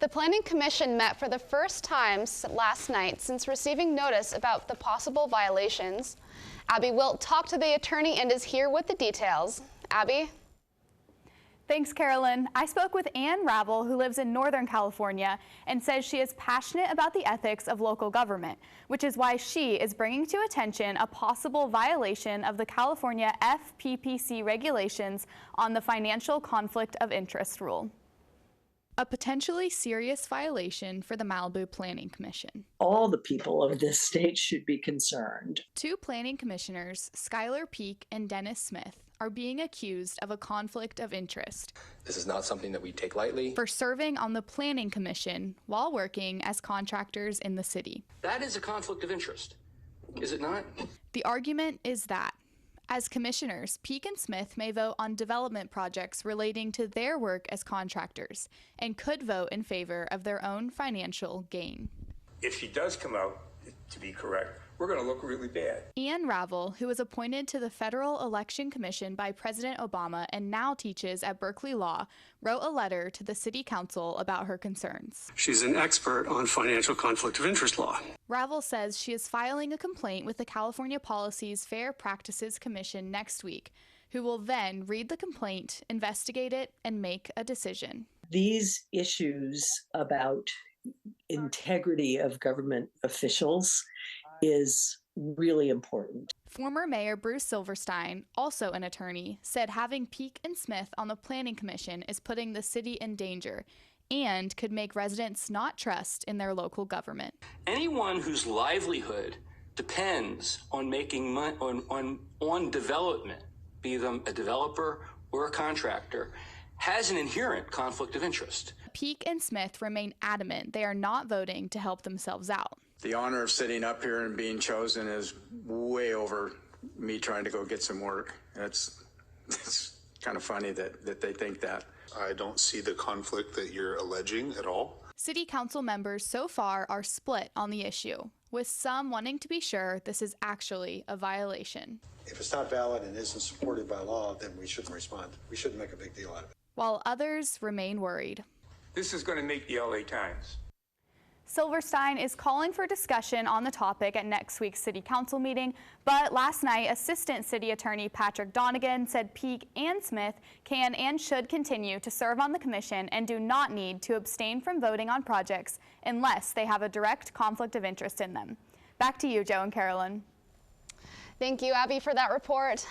The Planning Commission met for the first time last night since receiving notice about the possible violations. Abby Wilt talked to the attorney and is here with the details. Abby? Thanks, Carolyn. I spoke with Ann Ravel, who lives in Northern California, and says she is passionate about the ethics of local government, which is why she is bringing to attention a possible violation of the California FPPC regulations on the financial conflict of interest rule. A potentially serious violation for the Malibu Planning Commission. All the people of this state should be concerned. Two planning commissioners, Skylar Peak and Dennis Smith, are being accused of a conflict of interest. This is not something that we take lightly. For serving on the Planning Commission while working as contractors in the city. That is a conflict of interest, is it not? The argument is that as commissioners, Peak and Smith may vote on development projects relating to their work as contractors and could vote in favor of their own financial gain. If she does come out to be correct, we're going to look really bad. Ann Ravel, who was appointed to the Federal Election Commission by President Obama and now teaches at Berkeley Law, wrote a letter to the City Council about her concerns. She's an expert on financial conflict of interest law. Ravel says she is filing a complaint with the California Policies Fair Practices Commission next week, who will then read the complaint, investigate it, and make a decision. These issues about integrity of government officials is really important. Former Mayor Bruce Silverstein, also an attorney, said having Peak and Smith on the Planning Commission is putting the city in danger and could make residents not trust in their local government. Anyone whose livelihood depends on making money on development, be them a developer or a contractor, has an inherent conflict of interest. Peak and Smith remain adamant they are not voting to help themselves out. The honor of sitting up here and being chosen is way over me trying to go get some work. It's kind of funny that they think that. I don't see the conflict that you're alleging at all. City Council members so far are split on the issue, with some wanting to be sure this is actually a violation. If it's not valid and isn't supported by law, then we shouldn't respond. We shouldn't make a big deal out of it. While others remain worried. This is going to make the LA Times. Silverstein is calling for discussion on the topic at next week's City Council meeting, but last night, Assistant City Attorney Patrick Donegan said Peak and Smith can and should continue to serve on the commission and do not need to abstain from voting on projects unless they have a direct conflict of interest in them. Back to you, Joe and Carolyn. Thank you, Abby, for that report.